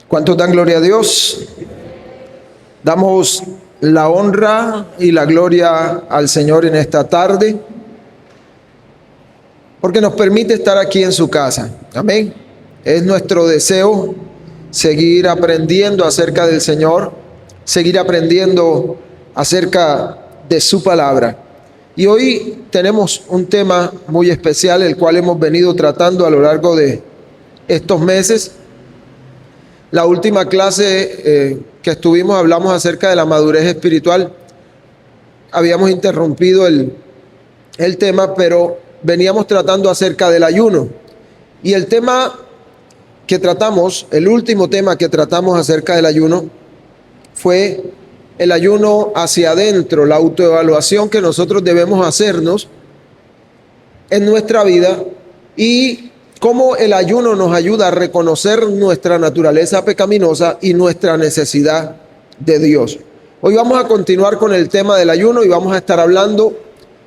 ¿Cuántos dan gloria a Dios? Damos la honra y la gloria al Señor en esta tarde, porque nos permite estar aquí en su casa. Amén. Es nuestro deseo seguir aprendiendo acerca del Señor, seguir aprendiendo acerca de su palabra. Y hoy tenemos un tema muy especial, el cual hemos venido tratando a lo largo de estos meses. La última clase que estuvimos hablamos acerca de la madurez espiritual. Habíamos interrumpido el tema, pero veníamos tratando acerca del ayuno. Y el tema que tratamos, el último tema que tratamos acerca del ayuno, fue el ayuno hacia adentro, la autoevaluación que nosotros debemos hacernos en nuestra vida y cómo el ayuno nos ayuda a reconocer nuestra naturaleza pecaminosa y nuestra necesidad de Dios. Hoy vamos a continuar con el tema del ayuno y vamos a estar hablando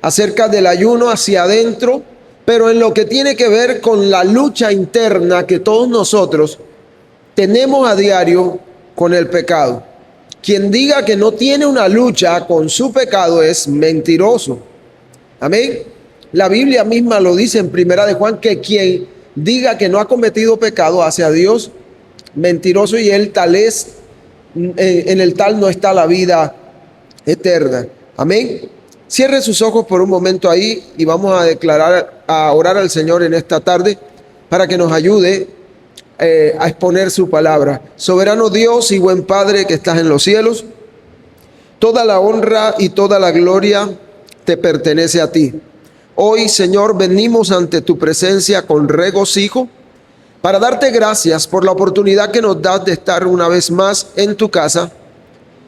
acerca del ayuno hacia adentro, pero en lo que tiene que ver con la lucha interna que todos nosotros tenemos a diario con el pecado. Quien diga que no tiene una lucha con su pecado es mentiroso. Amén. La Biblia misma lo dice en Primera de Juan, que quien diga que no ha cometido pecado hacia Dios, mentiroso, y él tal es, en el tal no está la vida eterna. Amén. Cierre sus ojos por un momento ahí y vamos a orar al Señor en esta tarde para que nos ayude a exponer su palabra. Soberano Dios y buen Padre que estás en los cielos, toda la honra y toda la gloria te pertenece a ti. Hoy, Señor, venimos ante tu presencia con regocijo para darte gracias por la oportunidad que nos das de estar una vez más en tu casa.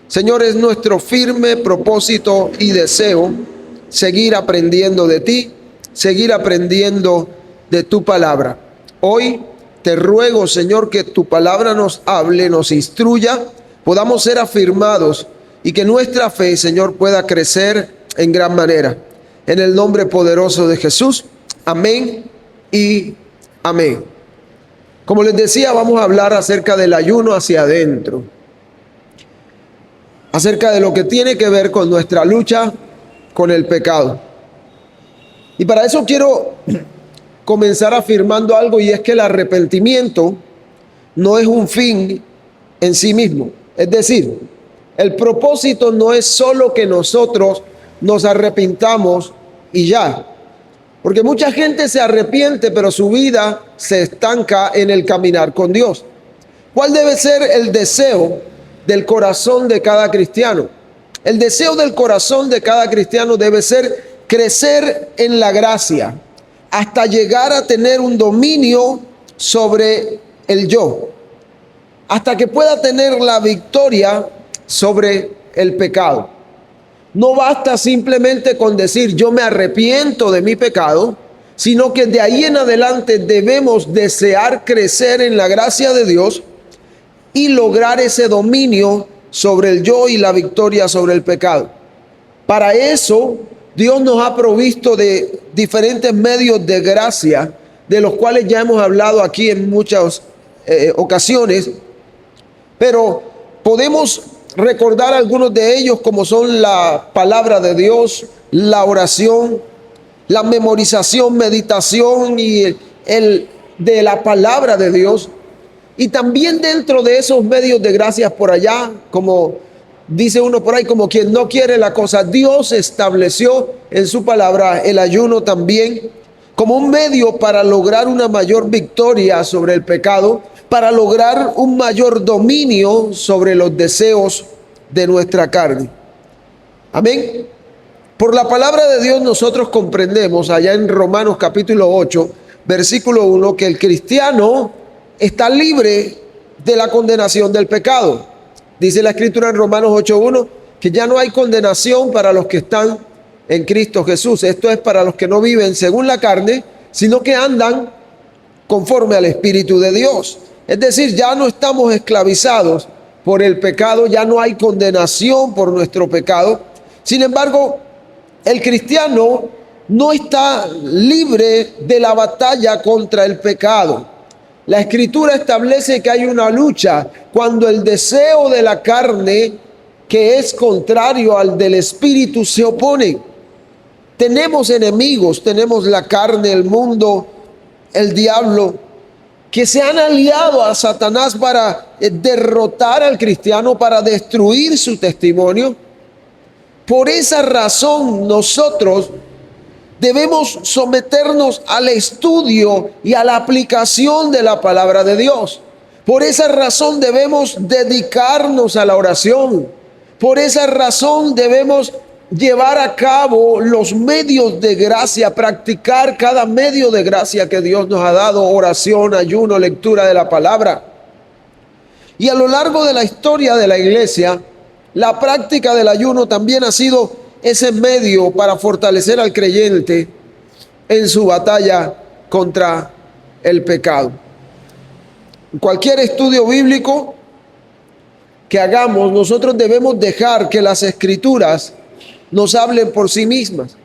Señor, es nuestro firme propósito y deseo seguir aprendiendo de ti, seguir aprendiendo de tu palabra. Hoy te ruego, Señor, que tu palabra nos hable, nos instruya, podamos ser afirmados y que nuestra fe, Señor, pueda crecer en gran manera. En el nombre poderoso de Jesús, amén y amén. Como les decía, vamos a hablar acerca del ayuno hacia adentro, acerca de lo que tiene que ver con nuestra lucha con el pecado. Y para eso quiero comenzar afirmando algo, y es que el arrepentimiento no es un fin en sí mismo. Es decir, el propósito no es solo que nosotros nos arrepintamos y ya, porque mucha gente se arrepiente, pero su vida se estanca en el caminar con Dios. ¿Cuál debe ser el deseo del corazón de cada cristiano? El deseo del corazón de cada cristiano debe ser crecer en la gracia hasta llegar a tener un dominio sobre el yo, hasta que pueda tener la victoria sobre el pecado. No basta simplemente con decir yo me arrepiento de mi pecado, sino que de ahí en adelante debemos desear crecer en la gracia de Dios y lograr ese dominio sobre el yo y la victoria sobre el pecado. Para eso, Dios nos ha provisto de diferentes medios de gracia, de los cuales ya hemos hablado aquí en muchas ocasiones, pero podemos recordar algunos de ellos, como son la palabra de Dios, la oración, la memorización, meditación y de la palabra de Dios. Y también dentro de esos medios de gracias por allá, como dice uno por ahí, como quien no quiere la cosa, Dios estableció en su palabra el ayuno también como un medio para lograr una mayor victoria sobre el pecado, para lograr un mayor dominio sobre los deseos de nuestra carne. Amén. Por la palabra de Dios nosotros comprendemos allá en Romanos capítulo 8, versículo 1, que el cristiano está libre de la condenación del pecado. Dice la escritura en Romanos 8:1 que ya no hay condenación para los que están en Cristo Jesús. Esto es para los que no viven según la carne, sino que andan conforme al Espíritu de Dios. Es decir, ya no estamos esclavizados por el pecado, ya no hay condenación por nuestro pecado. Sin embargo, el cristiano no está libre de la batalla contra el pecado. La Escritura establece que hay una lucha cuando el deseo de la carne, que es contrario al del Espíritu, se opone. Tenemos enemigos, tenemos la carne, el mundo, el diablo, que se han aliado a Satanás para derrotar al cristiano, para destruir su testimonio. Por esa razón nosotros debemos someternos al estudio y a la aplicación de la palabra de Dios. Por esa razón debemos dedicarnos a la oración. Por esa razón debemos llevar a cabo los medios de gracia, practicar cada medio de gracia que Dios nos ha dado: oración, ayuno, lectura de la palabra. Y a lo largo de la historia de la iglesia, la práctica del ayuno también ha sido ese medio para fortalecer al creyente en su batalla contra el pecado. Cualquier estudio bíblico que hagamos, nosotros debemos dejar que las Escrituras nos hablen por sí mismas,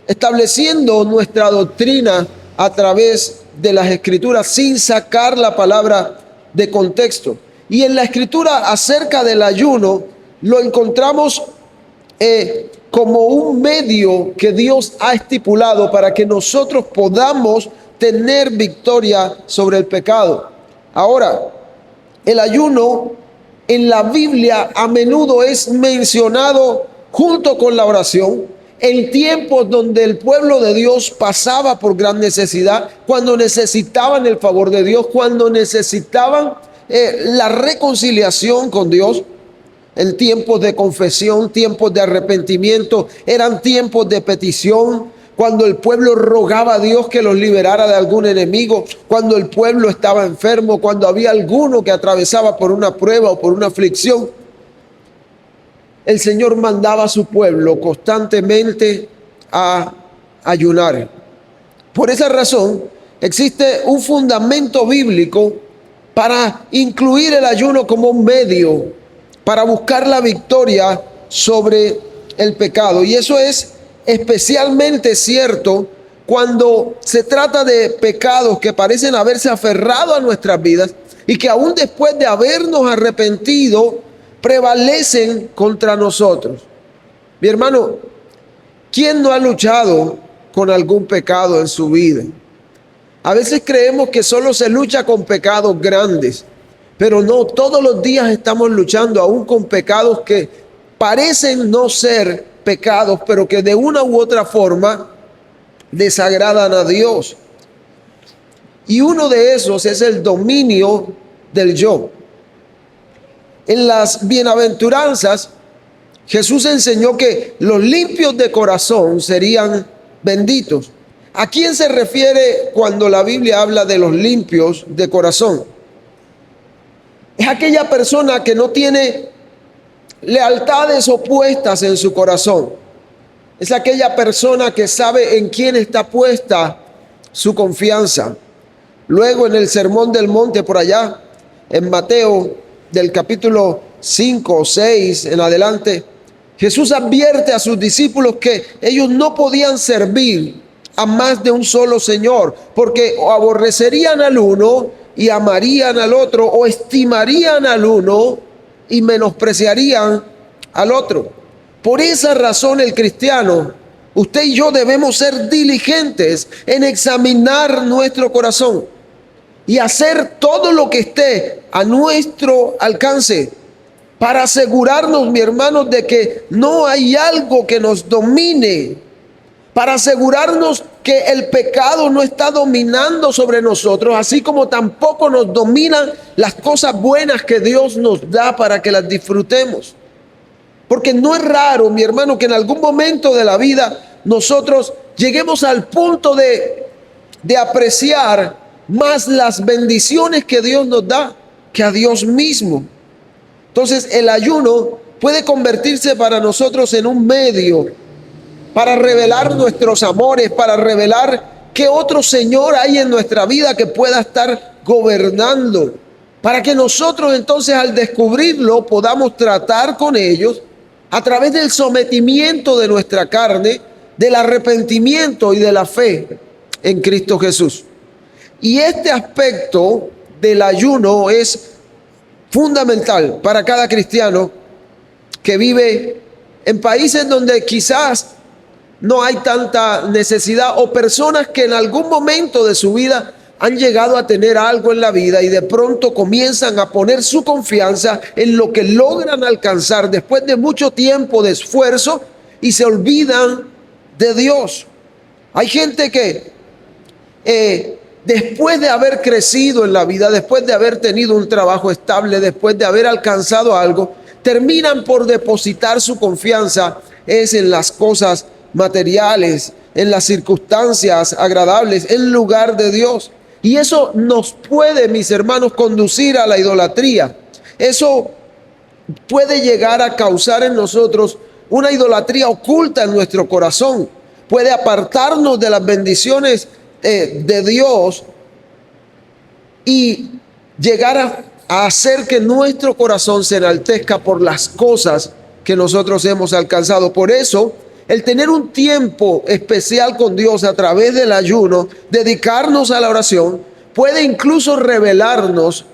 estableciendo nuestra doctrina a través de las Escrituras sin sacar la palabra de contexto. Y en la Escritura acerca del ayuno lo encontramos como un medio que Dios ha estipulado para que nosotros podamos tener victoria sobre el pecado. Ahora, el ayuno en la Biblia a menudo es mencionado junto con la oración en tiempos donde el pueblo de Dios pasaba por gran necesidad, cuando necesitaban el favor de Dios, cuando necesitaban la reconciliación con Dios. En tiempos de confesión, tiempos de arrepentimiento, eran tiempos de petición, cuando el pueblo rogaba a Dios que los liberara de algún enemigo, cuando el pueblo estaba enfermo, cuando había alguno que atravesaba por una prueba o por una aflicción. El Señor mandaba a su pueblo constantemente a ayunar. Por esa razón, existe un fundamento bíblico para incluir el ayuno como un medio para buscar la victoria sobre el pecado. Y eso es especialmente cierto cuando se trata de pecados que parecen haberse aferrado a nuestras vidas y que aún después de habernos arrepentido prevalecen contra nosotros. Mi hermano, ¿quién no ha luchado con algún pecado en su vida? A veces creemos que solo se lucha con pecados grandes, pero no, todos los días estamos luchando aún con pecados que parecen no ser pecados, pero que de una u otra forma desagradan a Dios. Y uno de esos es el dominio del yo. En las bienaventuranzas, Jesús enseñó que los limpios de corazón serían benditos. ¿A quién se refiere cuando la Biblia habla de los limpios de corazón? Es aquella persona que no tiene lealtades opuestas en su corazón. Es aquella persona que sabe en quién está puesta su confianza. Luego en el Sermón del Monte, por allá, en Mateo, del capítulo 5 o 6 en adelante, Jesús advierte a sus discípulos que ellos no podían servir a más de un solo Señor, porque o aborrecerían al uno y amarían al otro, o estimarían al uno y menospreciarían al otro. Por esa razón el cristiano, usted y yo, debemos ser diligentes en examinar nuestro corazón y hacer todo lo que esté a nuestro alcance para asegurarnos, mi hermano, de que no hay algo que nos domine, para asegurarnos que el pecado no está dominando sobre nosotros, así como tampoco nos dominan las cosas buenas que Dios nos da para que las disfrutemos. Porque no es raro, mi hermano, que en algún momento de la vida nosotros lleguemos al punto de apreciar más las bendiciones que Dios nos da que a Dios mismo. Entonces el ayuno puede convertirse para nosotros en un medio para revelar nuestros amores, para revelar qué otro Señor hay en nuestra vida que pueda estar gobernando, para que nosotros entonces al descubrirlo podamos tratar con ellos a través del sometimiento de nuestra carne, del arrepentimiento y de la fe en Cristo Jesús. Y este aspecto del ayuno es fundamental para cada cristiano que vive en países donde quizás no hay tanta necesidad, o personas que en algún momento de su vida han llegado a tener algo en la vida y de pronto comienzan a poner su confianza en lo que logran alcanzar después de mucho tiempo de esfuerzo y se olvidan de Dios. Hay gente que después de haber crecido en la vida, después de haber tenido un trabajo estable, después de haber alcanzado algo, terminan por depositar su confianza es en las cosas materiales, en las circunstancias agradables, en lugar de Dios. Y eso nos puede, mis hermanos, conducir a la idolatría. Eso puede llegar a causar en nosotros una idolatría oculta en nuestro corazón. Puede apartarnos de las bendiciones de Dios y llegar a hacer que nuestro corazón se enaltezca por las cosas que nosotros hemos alcanzado. Por eso, el tener un tiempo especial con Dios a través del ayuno, dedicarnos a la oración, puede incluso revelarnos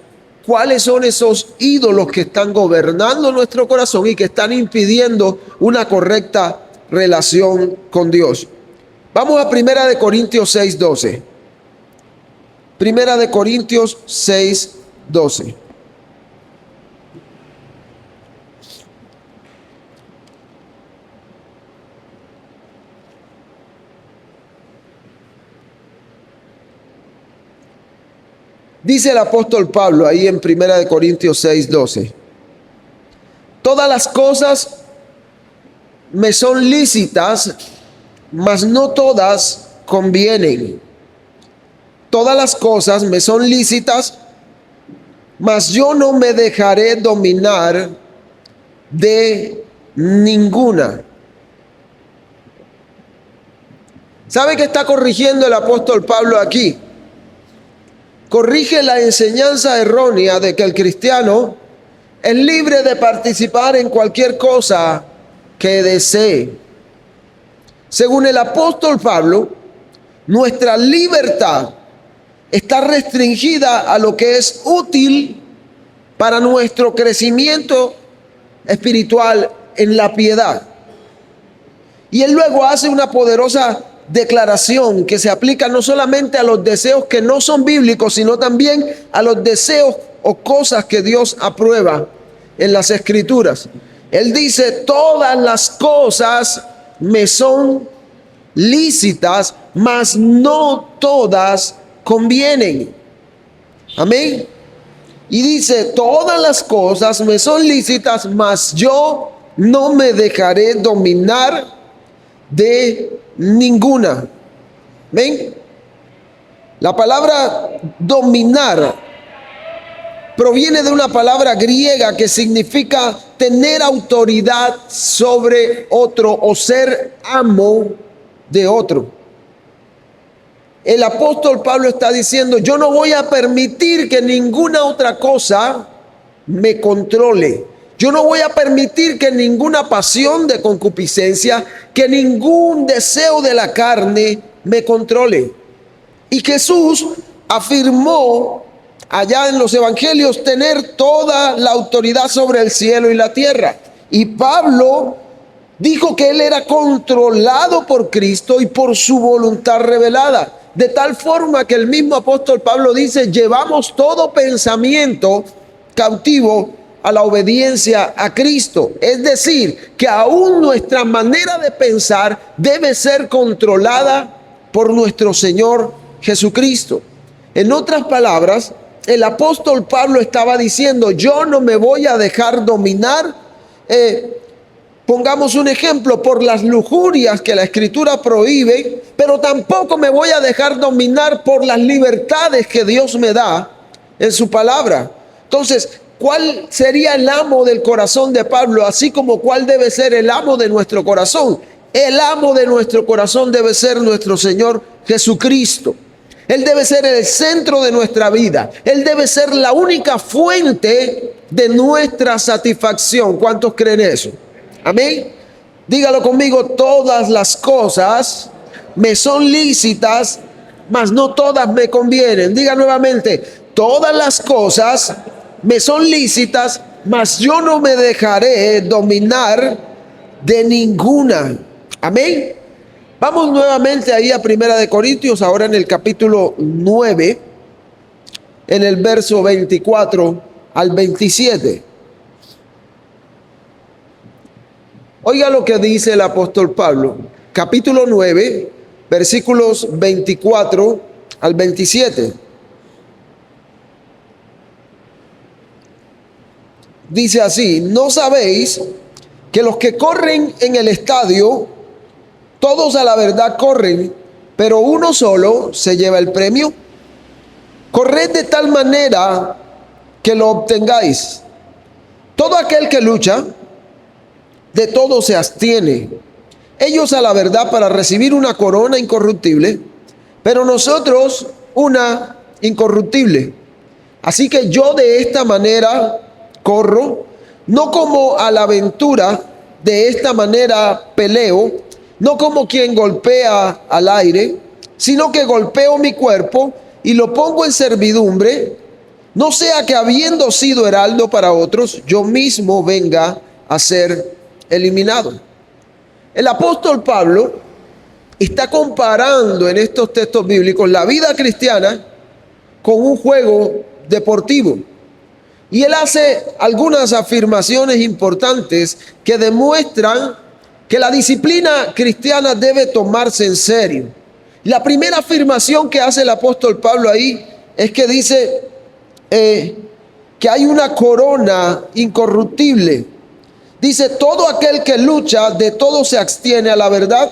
cuáles son esos ídolos que están gobernando nuestro corazón y que están impidiendo una correcta relación con Dios. Vamos a 1 Corintios 6:12. 1 Corintios 6:12. Dice el apóstol Pablo ahí en 1 Corintios 6:12. Todas las cosas me son lícitas, mas no todas convienen. Todas las cosas me son lícitas, mas yo no me dejaré dominar de ninguna. ¿Sabe qué está corrigiendo el apóstol Pablo aquí? Corrige la enseñanza errónea de que el cristiano es libre de participar en cualquier cosa que desee. Según el apóstol Pablo, nuestra libertad está restringida a lo que es útil para nuestro crecimiento espiritual en la piedad. Y él luego hace una poderosa declaración que se aplica no solamente a los deseos que no son bíblicos, sino también a los deseos o cosas que Dios aprueba en las Escrituras. Él dice: todas las cosas me son lícitas, mas no todas convienen. Amén. Y dice: todas las cosas me son lícitas, mas yo no me dejaré dominar de ninguna. ¿Ven? La palabra dominar proviene de una palabra griega que significa tener autoridad sobre otro o ser amo de otro. El apóstol Pablo está diciendo: yo no voy a permitir que ninguna otra cosa me controle. Yo no voy a permitir que ninguna pasión de concupiscencia, que ningún deseo de la carne me controle. Y Jesús afirmó allá en los evangelios tener toda la autoridad sobre el cielo y la tierra. Y Pablo dijo que él era controlado por Cristo y por su voluntad revelada. De tal forma que el mismo apóstol Pablo dice: llevamos todo pensamiento cautivo a la obediencia a Cristo. Es decir, que aún nuestra manera de pensar debe ser controlada por nuestro Señor Jesucristo. En otras palabras, el apóstol Pablo estaba diciendo: yo no me voy a dejar dominar, pongamos un ejemplo, por las lujurias que la Escritura prohíbe, pero tampoco me voy a dejar dominar por las libertades que Dios me da en su palabra. Entonces, ¿cuál sería el amo del corazón de Pablo? Así como cuál debe ser el amo de nuestro corazón. El amo de nuestro corazón debe ser nuestro Señor Jesucristo. Él debe ser el centro de nuestra vida. Él debe ser la única fuente de nuestra satisfacción. ¿Cuántos creen eso? Amén. Dígalo conmigo: todas las cosas me son lícitas, mas no todas me convienen. Diga nuevamente, todas las cosas me son lícitas, mas yo no me dejaré dominar de ninguna. Amén. Vamos nuevamente ahí a Primera de Corintios, ahora en el capítulo 9, en el verso 24 al 27. Oiga lo que dice el apóstol Pablo, capítulo 9, versículos 24 al 27. Dice así: ¿no sabéis que los que corren en el estadio, todos a la verdad corren, pero uno solo se lleva el premio? Corred de tal manera que lo obtengáis. Todo aquel que lucha, de todo se abstiene. Ellos a la verdad para recibir una corona incorruptible, pero nosotros una incorruptible. Así que yo de esta manera corro, no como a la aventura, de esta manera peleo, no como quien golpea al aire, sino que golpeo mi cuerpo y lo pongo en servidumbre, no sea que habiendo sido heraldo para otros, yo mismo venga a ser eliminado. El apóstol Pablo está comparando en estos textos bíblicos la vida cristiana con un juego deportivo. Y él hace algunas afirmaciones importantes que demuestran que la disciplina cristiana debe tomarse en serio. La primera afirmación que hace el apóstol Pablo ahí es que dice que hay una corona incorruptible. Dice, todo aquel que lucha, de todo se abstiene a la verdad,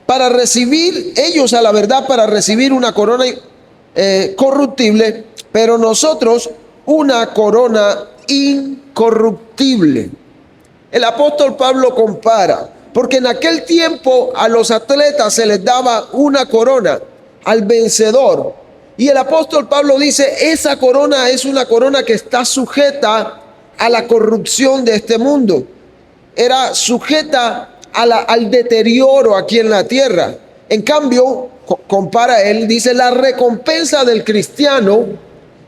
para recibir, ellos a la verdad, para recibir una corona corruptible, pero nosotros una corona incorruptible. El apóstol Pablo compara, porque en aquel tiempo a los atletas se les daba una corona al vencedor. Y el apóstol Pablo dice, esa corona es una corona que está sujeta a la corrupción de este mundo. Era sujeta al deterioro aquí en la tierra. En cambio, compara él, dice, la recompensa del cristiano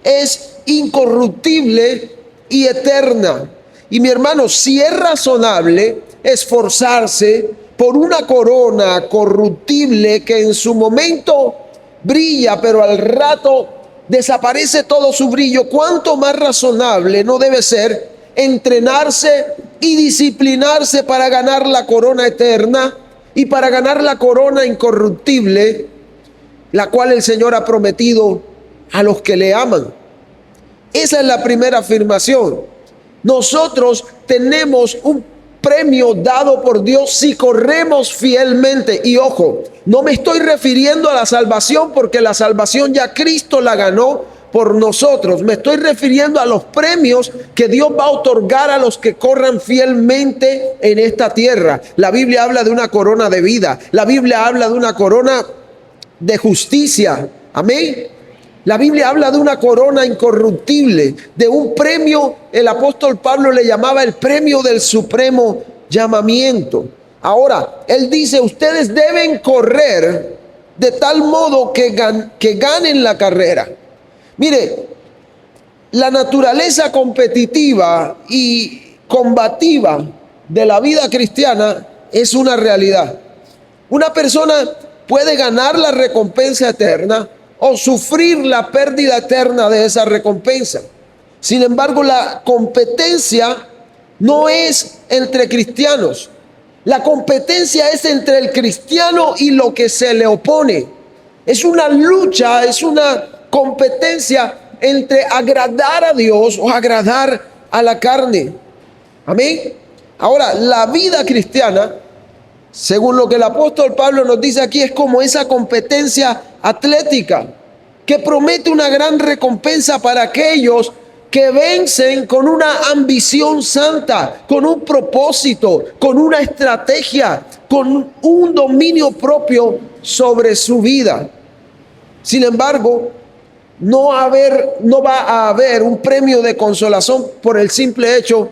es incorruptible y eterna. Y mi hermano, si es razonable esforzarse por una corona corruptible que en su momento brilla, pero al rato desaparece todo su brillo, ¿cuánto más razonable no debe ser entrenarse y disciplinarse para ganar la corona eterna y para ganar la corona incorruptible, la cual el Señor ha prometido a los que le aman? Esa es la primera afirmación. Nosotros tenemos un premio dado por Dios si corremos fielmente. Y ojo, no me estoy refiriendo a la salvación, porque la salvación ya Cristo la ganó por nosotros. Me estoy refiriendo a los premios que Dios va a otorgar a los que corran fielmente en esta tierra. La Biblia habla de una corona de vida. La Biblia habla de una corona de justicia. Amén. La Biblia habla de una corona incorruptible, de un premio. El apóstol Pablo le llamaba el premio del supremo llamamiento. Ahora, él dice, ustedes deben correr de tal modo que ganen la carrera. Mire, la naturaleza competitiva y combativa de la vida cristiana es una realidad. Una persona puede ganar la recompensa eterna o sufrir la pérdida eterna de esa recompensa. Sin embargo, la competencia no es entre cristianos. La competencia es entre el cristiano y lo que se le opone. Es una lucha, es una competencia entre agradar a Dios o agradar a la carne. Amén. Ahora, la vida cristiana, según lo que el apóstol Pablo nos dice aquí, es como esa competencia atlética que promete una gran recompensa para aquellos que vencen con una ambición santa, con un propósito, con una estrategia, con un dominio propio sobre su vida. Sin embargo, no va a haber un premio de consolación por el simple hecho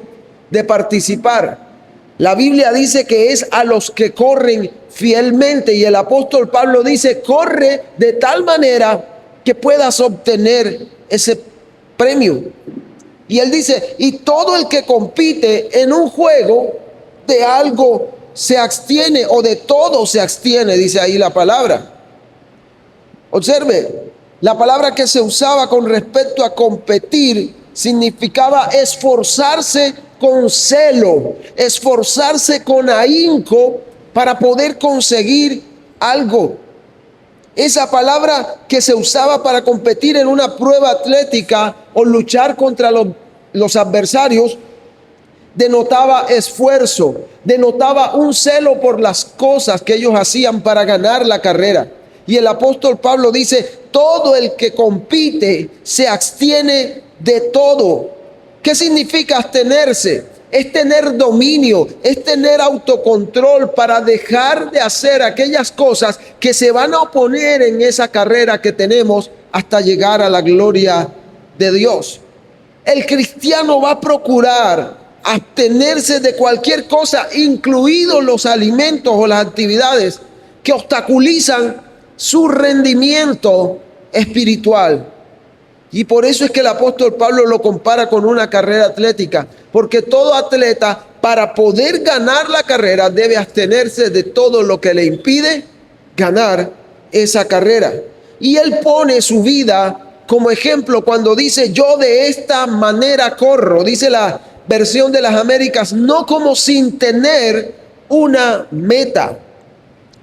de participar. La Biblia dice que es a los que corren fielmente, y el apóstol Pablo dice: corre de tal manera que puedas obtener ese premio. Y él dice: y todo el que compite en un juego, de algo se abstiene, o de todo se abstiene, dice ahí la palabra. Observe, la palabra que se usaba con respecto a competir significaba esforzarse con celo, esforzarse con ahínco para poder conseguir algo. Esa palabra que se usaba para competir en una prueba atlética o luchar contra los adversarios denotaba esfuerzo, denotaba un celo por las cosas que ellos hacían para ganar la carrera. Y el apóstol Pablo dice: todo el que compite se abstiene de todo. ¿Qué significa abstenerse? Es tener dominio, es tener autocontrol para dejar de hacer aquellas cosas que se van a oponer en esa carrera que tenemos hasta llegar a la gloria de Dios. El cristiano va a procurar abstenerse de cualquier cosa, incluidos los alimentos o las actividades que obstaculizan su rendimiento espiritual. Y por eso es que el apóstol Pablo lo compara con una carrera atlética, porque todo atleta, para poder ganar la carrera, debe abstenerse de todo lo que le impide ganar esa carrera. Y él pone su vida como ejemplo cuando dice: yo de esta manera corro, dice la versión de las Américas, no como sin tener una meta.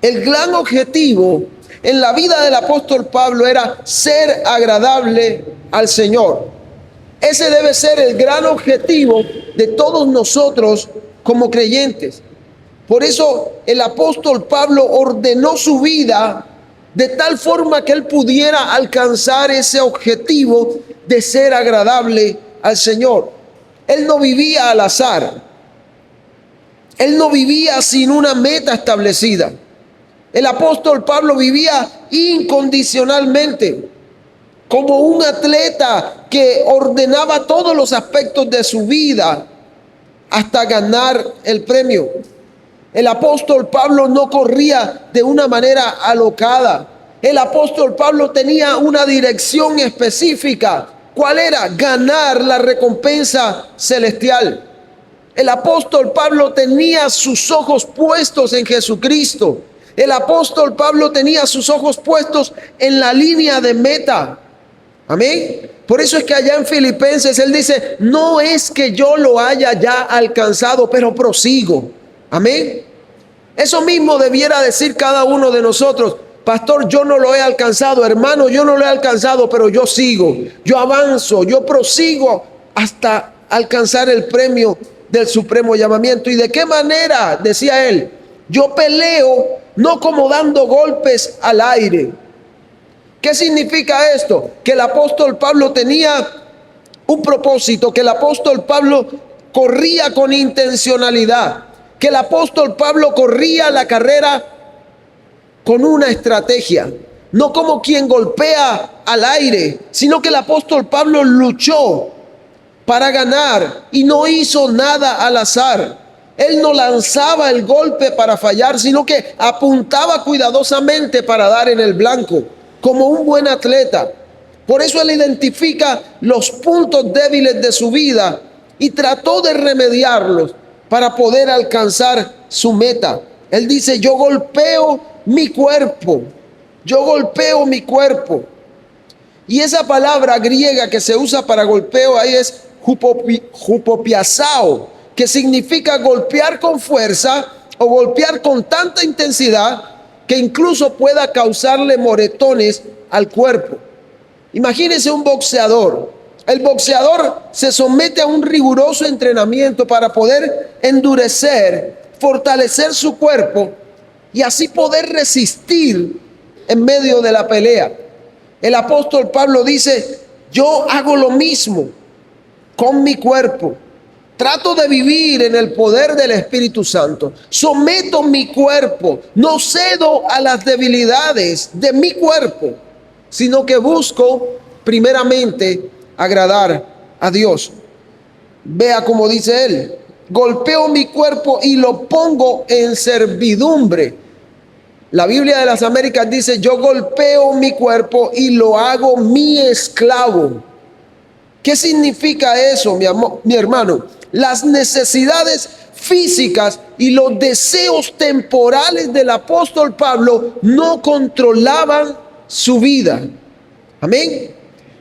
El gran objetivo en la vida del apóstol Pablo era ser agradable al Señor. Ese debe ser el gran objetivo de todos nosotros como creyentes. Por eso el apóstol Pablo ordenó su vida de tal forma que él pudiera alcanzar ese objetivo de ser agradable al Señor. Él no vivía al azar. Él no vivía sin una meta establecida. El apóstol Pablo vivía incondicionalmente, como un atleta que ordenaba todos los aspectos de su vida hasta ganar el premio. El apóstol Pablo no corría de una manera alocada. El apóstol Pablo tenía una dirección específica. ¿Cuál era? Ganar la recompensa celestial. El apóstol Pablo tenía sus ojos puestos en Jesucristo. El apóstol Pablo tenía sus ojos puestos en la línea de meta. Amén. Por eso es que allá en Filipenses él dice: no es que yo lo haya ya alcanzado, pero prosigo. Amén. Eso mismo debiera decir cada uno de nosotros: pastor, yo no lo he alcanzado, hermano, yo no lo he alcanzado, pero yo sigo, yo avanzo, yo prosigo hasta alcanzar el premio del supremo llamamiento. ¿Y de qué manera? Decía él: yo peleo no como dando golpes al aire. ¿Qué significa esto? Que el apóstol Pablo tenía un propósito, que el apóstol Pablo corría con intencionalidad, que el apóstol Pablo corría la carrera con una estrategia, no como quien golpea al aire, sino que el apóstol Pablo luchó para ganar y no hizo nada al azar. Él no lanzaba el golpe para fallar, sino que apuntaba cuidadosamente para dar en el blanco, como un buen atleta. Por eso él identifica los puntos débiles de su vida y trató de remediarlos para poder alcanzar su meta. Él dice: yo golpeo mi cuerpo, yo golpeo mi cuerpo. Y esa palabra griega que se usa para golpeo ahí es hupopiazao, que significa golpear con fuerza o golpear con tanta intensidad que incluso pueda causarle moretones al cuerpo. Imagínense un boxeador. El boxeador se somete a un riguroso entrenamiento para poder endurecer, fortalecer su cuerpo y así poder resistir en medio de la pelea. El apóstol Pablo dice: yo hago lo mismo con mi cuerpo. Trato de vivir en el poder del Espíritu Santo. Someto mi cuerpo. No cedo a las debilidades de mi cuerpo, sino que busco primeramente agradar a Dios. Vea cómo dice él: golpeo mi cuerpo y lo pongo en servidumbre. La Biblia de las Américas dice, yo golpeo mi cuerpo y lo hago mi esclavo. ¿Qué significa eso, mi hermano? Las necesidades físicas y los deseos temporales del apóstol Pablo no controlaban su vida. Amén.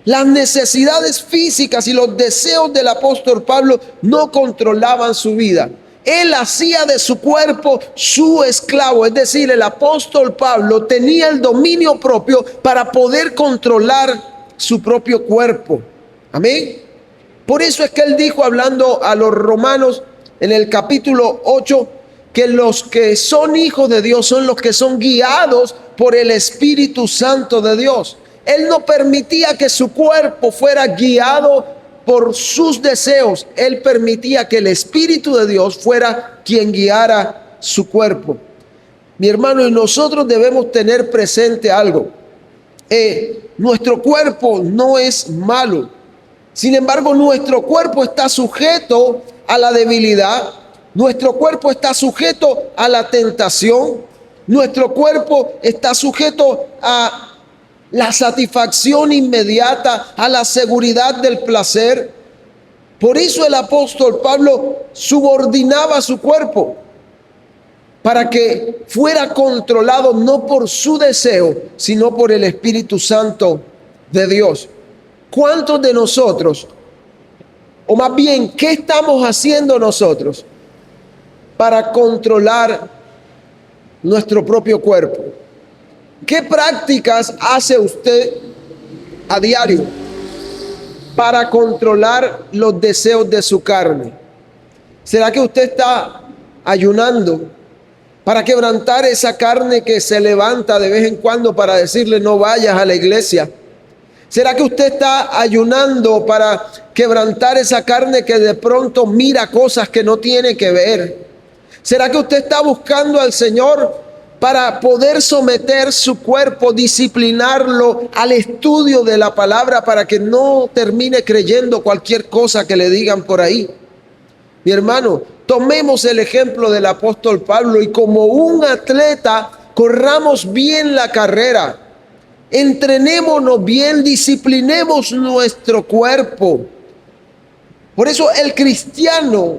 Las necesidades físicas y los deseos del apóstol Pablo no controlaban su vida. Él hacía de su cuerpo su esclavo, es decir, el apóstol Pablo tenía el dominio propio para poder controlar su propio cuerpo. Amén. Por eso es que él dijo, hablando a los romanos en el capítulo 8, que los que son hijos de Dios son los que son guiados por el Espíritu Santo de Dios. Él no permitía que su cuerpo fuera guiado por sus deseos. Él permitía que el Espíritu de Dios fuera quien guiara su cuerpo. Mi hermano, y nosotros debemos tener presente algo. Nuestro cuerpo no es malo. Sin embargo, nuestro cuerpo está sujeto a la debilidad. Nuestro cuerpo está sujeto a la tentación. Nuestro cuerpo está sujeto a la satisfacción inmediata, a la seguridad del placer. Por eso el apóstol Pablo subordinaba su cuerpo para que fuera controlado no por su deseo, sino por el Espíritu Santo de Dios. ¿Cuántos de nosotros, o más bien, qué estamos haciendo nosotros para controlar nuestro propio cuerpo? ¿Qué prácticas hace usted a diario para controlar los deseos de su carne? ¿Será que usted está ayunando para quebrantar esa carne que se levanta de vez en cuando para decirle no vayas a la iglesia? ¿Será que usted está ayunando para quebrantar esa carne que de pronto mira cosas que no tiene que ver? ¿Será que usted está buscando al Señor para poder someter su cuerpo, disciplinarlo al estudio de la palabra para que no termine creyendo cualquier cosa que le digan por ahí? Mi hermano, tomemos el ejemplo del apóstol Pablo y como un atleta corramos bien la carrera, entrenémonos bien, disciplinemos nuestro cuerpo. Por eso el cristiano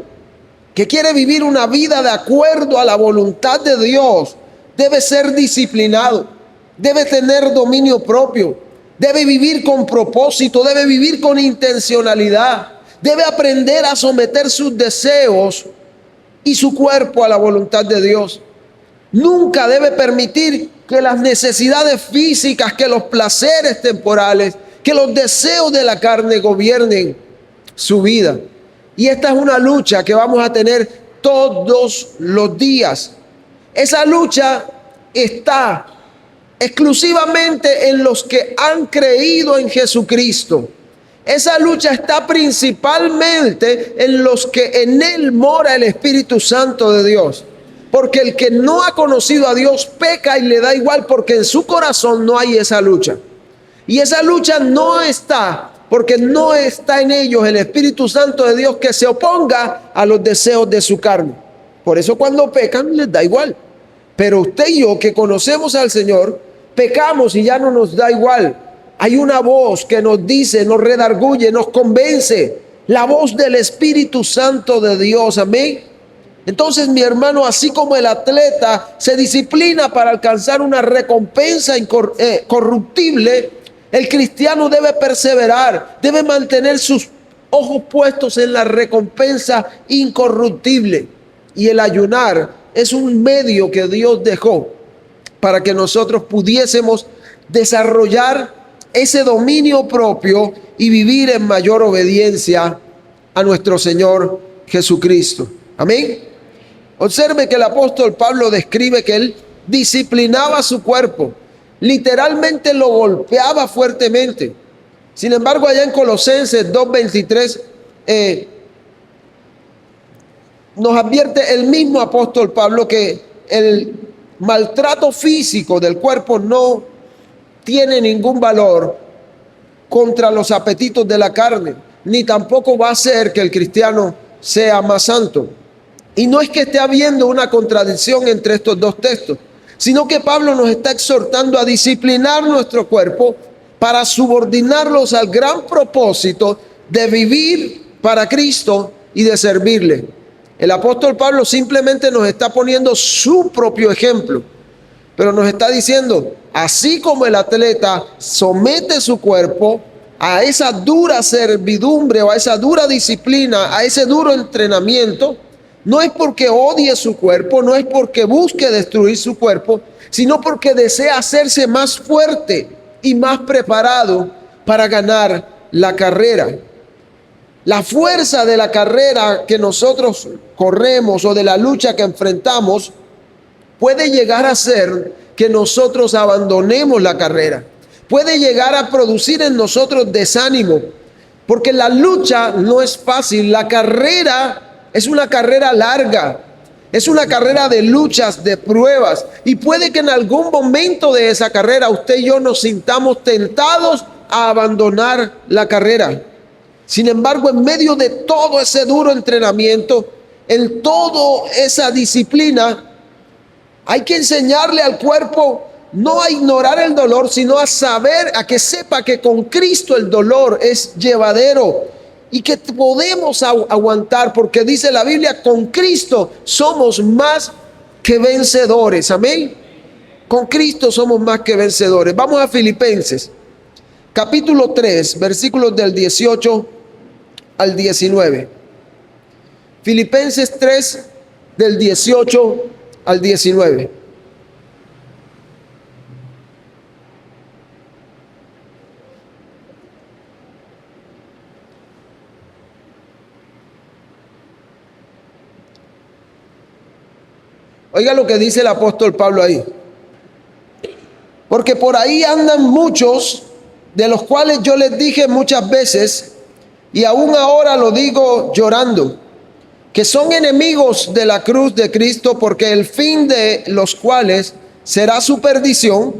que quiere vivir una vida de acuerdo a la voluntad de Dios debe ser disciplinado, debe tener dominio propio, debe vivir con propósito, debe vivir con intencionalidad, debe aprender a someter sus deseos y su cuerpo a la voluntad de Dios. Nunca debe permitir que las necesidades físicas, que los placeres temporales, que los deseos de la carne gobiernen su vida. Y esta es una lucha que vamos a tener todos los días. Esa lucha está exclusivamente en los que han creído en Jesucristo. Esa lucha está principalmente en los que en Él mora el Espíritu Santo de Dios. Porque el que no ha conocido a Dios peca y le da igual porque en su corazón no hay esa lucha. Y esa lucha no está porque no está en ellos el Espíritu Santo de Dios que se oponga a los deseos de su carne. Por eso cuando pecan les da igual. Pero usted y yo que conocemos al Señor, pecamos y ya no nos da igual. Hay una voz que nos dice, nos redarguye, nos convence. La voz del Espíritu Santo de Dios. Amén. Entonces, mi hermano, así como el atleta se disciplina para alcanzar una recompensa corruptible, el cristiano debe perseverar, debe mantener sus ojos puestos en la recompensa incorruptible. Y el ayunar es un medio que Dios dejó para que nosotros pudiésemos desarrollar ese dominio propio y vivir en mayor obediencia a nuestro Señor Jesucristo. Amén. Observe que el apóstol Pablo describe que él disciplinaba su cuerpo, literalmente lo golpeaba fuertemente. Sin embargo, allá en Colosenses 2:23 nos advierte el mismo apóstol Pablo que el maltrato físico del cuerpo no tiene ningún valor contra los apetitos de la carne, ni tampoco va a hacer que el cristiano sea más santo. Y no es que esté habiendo una contradicción entre estos dos textos, sino que Pablo nos está exhortando a disciplinar nuestro cuerpo para subordinarlos al gran propósito de vivir para Cristo y de servirle. El apóstol Pablo simplemente nos está poniendo su propio ejemplo, pero nos está diciendo, así como el atleta somete su cuerpo a esa dura servidumbre o a esa dura disciplina, a ese duro entrenamiento, no es porque odie su cuerpo, no es porque busque destruir su cuerpo, sino porque desea hacerse más fuerte y más preparado para ganar la carrera. La fuerza de la carrera que nosotros corremos o de la lucha que enfrentamos puede llegar a ser que nosotros abandonemos la carrera. Puede llegar a producir en nosotros desánimo, porque la lucha no es fácil. La carrera es una carrera larga, es una carrera de luchas, de pruebas, y puede que en algún momento de esa carrera usted y yo nos sintamos tentados a abandonar la carrera. Sin embargo, en medio de todo ese duro entrenamiento, en toda esa disciplina, hay que enseñarle al cuerpo no a ignorar el dolor, sino a saber, a que sepa que con Cristo el dolor es llevadero y que podemos aguantar, porque dice la Biblia, con Cristo somos más que vencedores. Amén. Con Cristo somos más que vencedores. Vamos a Filipenses, capítulo 3, versículos del 18 al 19. Filipenses 3, del 18 al 19. Oiga lo que dice el apóstol Pablo ahí. Porque por ahí andan muchos, de los cuales yo les dije muchas veces, y aún ahora lo digo llorando, que son enemigos de la cruz de Cristo, porque el fin de los cuales será su perdición,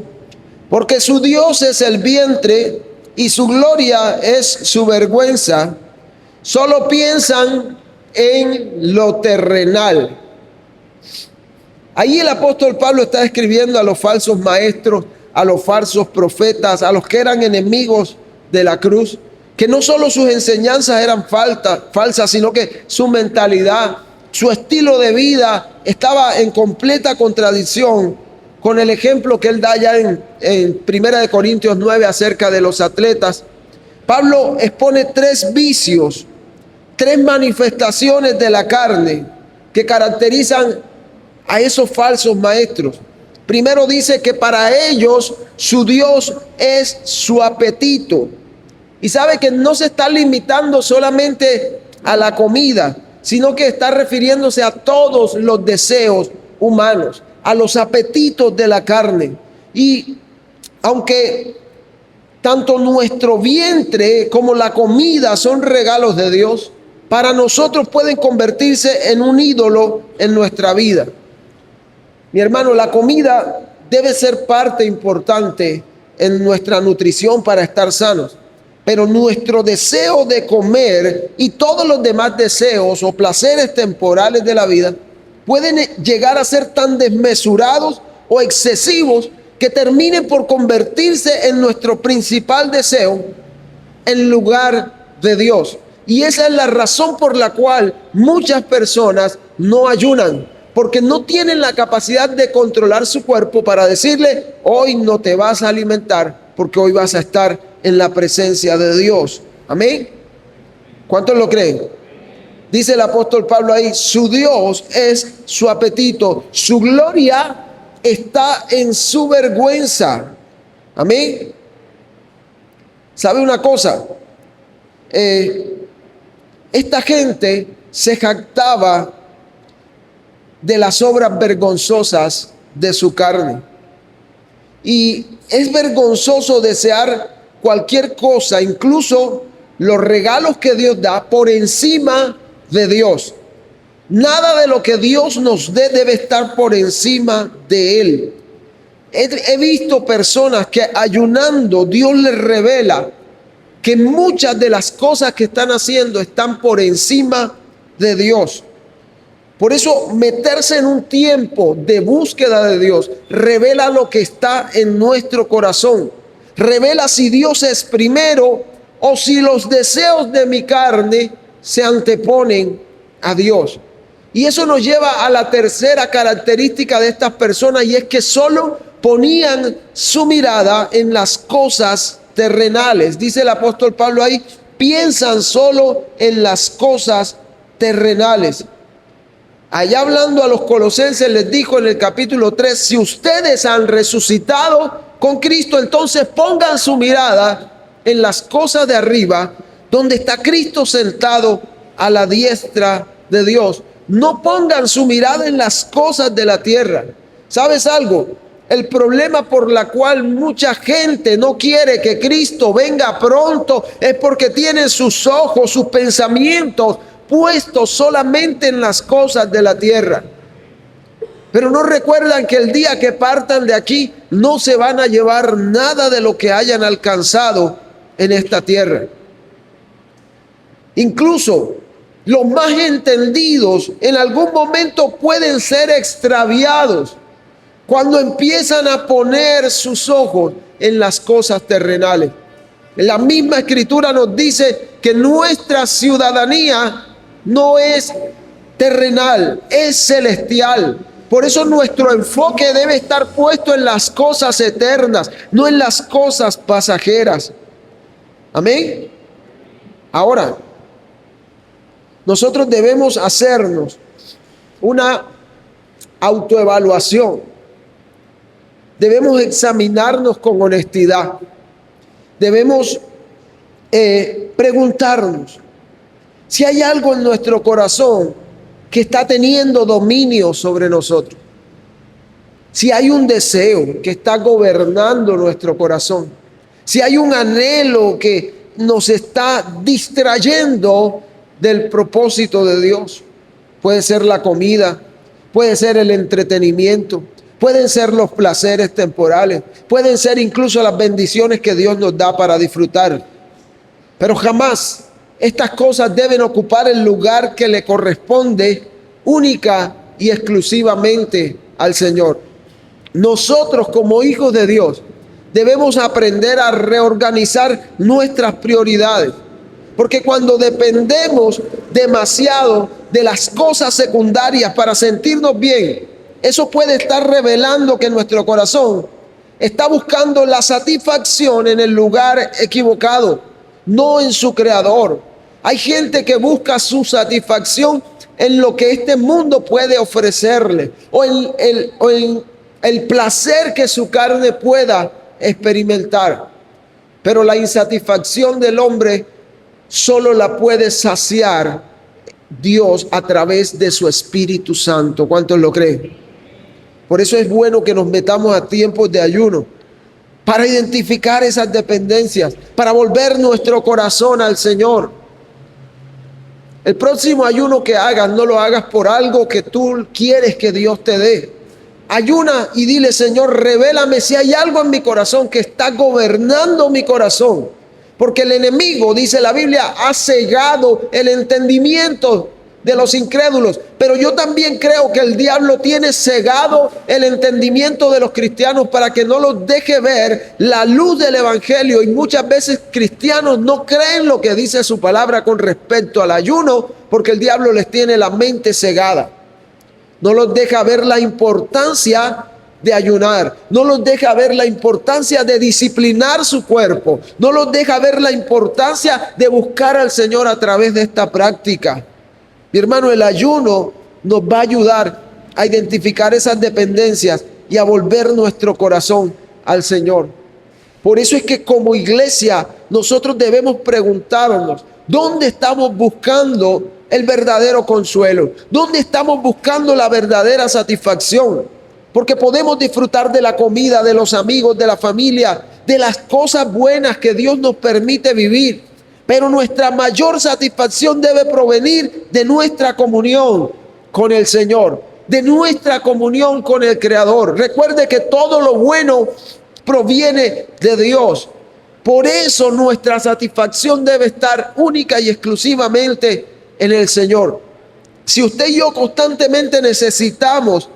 porque su Dios es el vientre y su gloria es su vergüenza. Solo piensan en lo terrenal. Ahí el apóstol Pablo está escribiendo a los falsos maestros, a los falsos profetas, a los que eran enemigos de la cruz, que no solo sus enseñanzas eran falsas, sino que su mentalidad, su estilo de vida estaba en completa contradicción con el ejemplo que él da ya en 1 Corintios 9 acerca de los atletas. Pablo expone tres vicios, tres manifestaciones de la carne que caracterizan a esos falsos maestros. Primero dice que para ellos su Dios es su apetito. Y sabe que no se está limitando solamente a la comida, sino que está refiriéndose a todos los deseos humanos, a los apetitos de la carne. Y aunque tanto nuestro vientre como la comida son regalos de Dios, para nosotros pueden convertirse en un ídolo en nuestra vida. Mi hermano, la comida debe ser parte importante en nuestra nutrición para estar sanos, pero nuestro deseo de comer y todos los demás deseos o placeres temporales de la vida pueden llegar a ser tan desmesurados o excesivos que terminen por convertirse en nuestro principal deseo en lugar de Dios. Y esa es la razón por la cual muchas personas no ayunan, porque no tienen la capacidad de controlar su cuerpo para decirle, hoy no te vas a alimentar porque hoy vas a estar en la presencia de Dios. Amén. ¿Cuántos lo creen? Dice el apóstol Pablo ahí, su Dios es su apetito, su gloria está en su vergüenza. Amén. ¿Sabe una cosa? Esta gente se jactaba de las obras vergonzosas de su carne. Y es vergonzoso desear cualquier cosa, incluso los regalos que Dios da, por encima de Dios. Nada de lo que Dios nos dé debe estar por encima de Él. He visto personas que ayunando, Dios les revela que muchas de las cosas que están haciendo están por encima de Dios. Por eso meterse en un tiempo de búsqueda de Dios revela lo que está en nuestro corazón. Revela si Dios es primero o si los deseos de mi carne se anteponen a Dios. Y eso nos lleva a la tercera característica de estas personas, y es que solo ponían su mirada en las cosas terrenales. Dice el apóstol Pablo ahí, piensan solo en las cosas terrenales. Allá hablando a los colosenses les dijo en el capítulo 3, si ustedes han resucitado con Cristo, entonces pongan su mirada en las cosas de arriba, donde está Cristo sentado a la diestra de Dios. No pongan su mirada en las cosas de la tierra. ¿Sabes algo? El problema por la cual mucha gente no quiere que Cristo venga pronto es porque tienen sus ojos, sus pensamientos puestos solamente en las cosas de la tierra. Pero no recuerdan que el día que partan de aquí no se van a llevar nada de lo que hayan alcanzado en esta tierra. Incluso los más entendidos en algún momento pueden ser extraviados cuando empiezan a poner sus ojos en las cosas terrenales. La misma escritura nos dice que nuestra ciudadanía no es terrenal, es celestial. Por eso nuestro enfoque debe estar puesto en las cosas eternas, no en las cosas pasajeras. Amén. Ahora, nosotros debemos hacernos una autoevaluación. Debemos examinarnos con honestidad. Debemos preguntarnos si hay algo en nuestro corazón que está teniendo dominio sobre nosotros. Si hay un deseo que está gobernando nuestro corazón. Si hay un anhelo que nos está distrayendo del propósito de Dios. Puede ser la comida, puede ser el entretenimiento, pueden ser los placeres temporales, pueden ser incluso las bendiciones que Dios nos da para disfrutar. Pero jamás estas cosas deben ocupar el lugar que le corresponde única y exclusivamente al Señor. Nosotros como hijos de Dios debemos aprender a reorganizar nuestras prioridades. Porque cuando dependemos demasiado de las cosas secundarias para sentirnos bien, eso puede estar revelando que nuestro corazón está buscando la satisfacción en el lugar equivocado, no en su creador. Hay gente que busca su satisfacción en lo que este mundo puede ofrecerle o en el placer que su carne pueda experimentar. Pero la insatisfacción del hombre solo la puede saciar Dios a través de su Espíritu Santo. ¿Cuántos lo creen? Por eso es bueno que nos metamos a tiempos de ayuno para identificar esas dependencias, para volver nuestro corazón al Señor. El próximo ayuno que hagas, no lo hagas por algo que tú quieres que Dios te dé. Ayuna y dile, Señor, revélame si hay algo en mi corazón que está gobernando mi corazón. Porque el enemigo, dice la Biblia, ha cegado el entendimiento de los incrédulos. Pero yo también creo que el diablo tiene cegado el entendimiento de los cristianos para que no los deje ver la luz del evangelio. Y muchas veces cristianos no creen lo que dice su palabra con respecto al ayuno, porque el diablo les tiene la mente cegada. No los deja ver la importancia de ayunar, no los deja ver la importancia de disciplinar su cuerpo, no los deja ver la importancia de buscar al Señor a través de esta práctica. Mi hermano, el ayuno nos va a ayudar a identificar esas dependencias y a volver nuestro corazón al Señor. Por eso es que como iglesia nosotros debemos preguntarnos, ¿dónde estamos buscando el verdadero consuelo? ¿Dónde estamos buscando la verdadera satisfacción? Porque podemos disfrutar de la comida, de los amigos, de la familia, de las cosas buenas que Dios nos permite vivir. Pero nuestra mayor satisfacción debe provenir de nuestra comunión con el Señor, de nuestra comunión con el Creador. Recuerde que todo lo bueno proviene de Dios. Por eso nuestra satisfacción debe estar única y exclusivamente en el Señor. Si usted y yo constantemente necesitamos